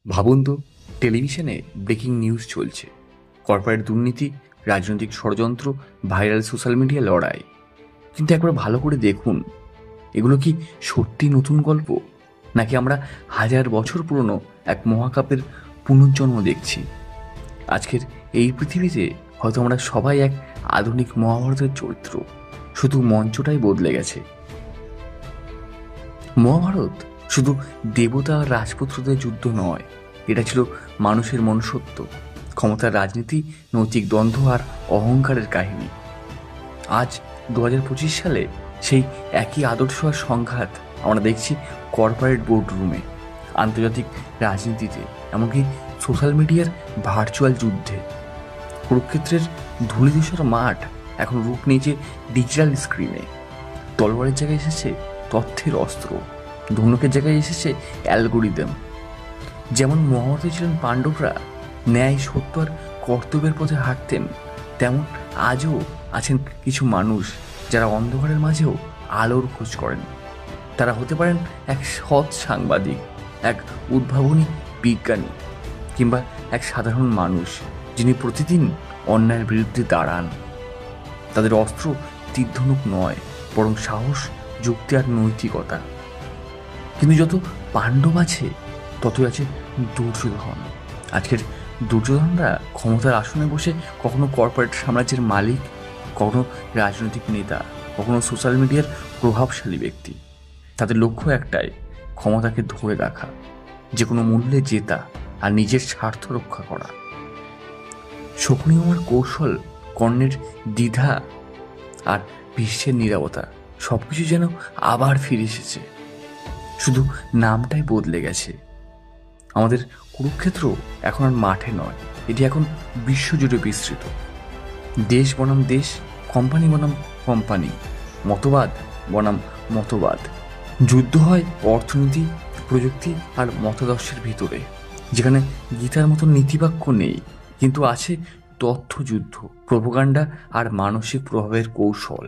ভাবুন তো, টেলিভিশনে ব্রেকিং নিউজ চলছে, কর্পোরেট দুর্নীতি, রাজনৈতিক ষড়যন্ত্র, ভাইরাল সোশ্যাল মিডিয়া লড়াই। কিন্তু একবার ভালো করে দেখুন, এগুলো কি সত্যি নতুন গল্প, নাকি আমরা হাজার বছর পুরনো এক মহাকাব্যের পুনর্জন্ম দেখছি? আজকের এই পৃথিবীতে হয়তো আমরা সবাই এক আধুনিক মহাভারতের চরিত্র, শুধু মঞ্চটাই বদলে গেছে। মহাভারত শুধু দেবতা আর রাজপুত্রদের যুদ্ধ নয়, এটা ছিল মানুষের মনুষ্যত্ব, ক্ষমতার রাজনীতি, নৈতিক দ্বন্দ্ব আর অহংকারের কাহিনী। আজ 2025 সালে সেই একই আদর্শ আর সংঘাত আমরা দেখছি কর্পোরেট বোর্ডরুমে, আন্তর্জাতিক রাজনীতিতে, এমনকি সোশ্যাল মিডিয়ার ভার্চুয়াল যুদ্ধে। কুরুক্ষেত্রের ধূলিধূসর মাঠ এখন রূপ নিয়েছে ডিজিটাল স্ক্রিনে। তলোয়ারের জায়গায় এসেছে তথ্যের অস্ত্র, ধনুকের জায়গায় এসেছে অ্যালগোরিদম। যেমন মহাভারতে ছিলেন পাণ্ডবরা ন্যায়, সত্য আর কর্তব্যের পথে হাঁটতেন, তেমন আজও আছেন কিছু মানুষ যারা অন্ধকারের মাঝেও আলোর খোঁজ করেন। তারা হতে পারেন এক সৎ সাংবাদিক, এক উদ্ভাবনী বিজ্ঞানী, কিংবা এক সাধারণ মানুষ যিনি প্রতিদিন অন্যায়ের বিরুদ্ধে দাঁড়ান। তাদের অস্ত্র তীর ধনুক নয়, বরং সাহস, যুক্তি আর নৈতিকতা। কিন্তু যত পাণ্ডব আছে, ততই আছে দুর্যোধন। আজকের দুর্যোধনরা ক্ষমতার আসনে বসে কখনো কর্পোরেট সাম্রাজ্যের মালিক, কখনো রাজনৈতিক নেতা, কখনো সোশ্যাল মিডিয়ার প্রভাবশালী ব্যক্তি। তাদের লক্ষ্য একটাই, ক্ষমতাকে ধরে রাখা, যে কোনো মূল্যে জেতা আর নিজের স্বার্থ রক্ষা করা। শকুনি মামার কৌশল, কর্ণের দ্বিধা আর বিশ্বের নীরবতা, সবকিছু যেন আবার ফিরে এসেছে, শুধু নামটাই বদলে গেছে। আমাদের কুরুক্ষেত্র এখন আর মাঠে নয়, এটি এখন বিশ্বজুড়ে বিস্তৃত। দেশ বনাম দেশ, কোম্পানি বনাম কোম্পানি, মতবাদ বনাম মতবাদ। যুদ্ধ হয় অর্থনীতি, প্রযুক্তি আর মতাদর্শের ভিতরে, যেখানে গীতার মতো নীতিবাক্য নেই, কিন্তু আছে তথ্যযুদ্ধ, প্রোপাগান্ডা আর মানসিক প্রভাবের কৌশল।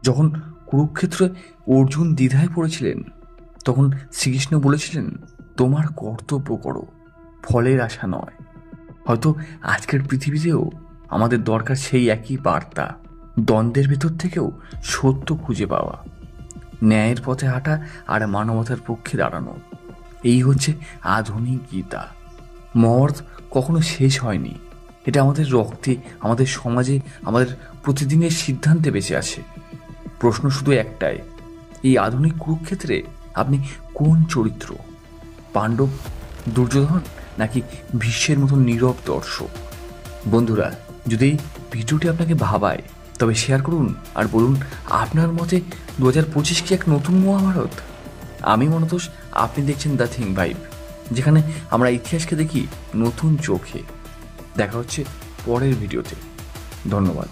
যখন কুরুক্ষেত্রে অর্জুন দ্বিধায় পড়েছিলেন, তখন শ্রীকৃষ্ণ বলেছিলেন, তোমার কর্তব্য করো, ফলের আশা নয়। হয়তো আজকের পৃথিবীতেও আমাদের দরকার সেই একই বার্তা, দ্বন্দ্বের ভেতর থেকেও সত্য খুঁজে পাওয়া, ন্যায়ের পথে হাঁটা আর মানবতার পক্ষে দাঁড়ানো। এই হচ্ছে আধুনিক গীতা। মহাভারত কখনো শেষ হয়নি, এটা আমাদের রক্তে, আমাদের সমাজে, আমাদের প্রতিদিনের সিদ্ধান্তে বেঁচে আছে। প্রশ্ন শুধু একটাই, এই আধুনিক কুরুক্ষেত্রে আপনি কোন চরিত্র? পাণ্ডব, দুর্যোধন, নাকি ভীষ্মের মতো নীরব দর্শক? বন্ধুরা, যদি এই ভিডিওটি আপনাকে ভাবায়, তবে শেয়ার করুন আর বলুন আপনার মতে 2025 কি এক নতুন মহাভারত? আমি মনতোষ, আপনি দেখছেন দ্য থিং ভাইব, যেখানে আমরা ইতিহাসকে দেখি নতুন চোখে। দেখা হচ্ছে পরের ভিডিওতে। ধন্যবাদ।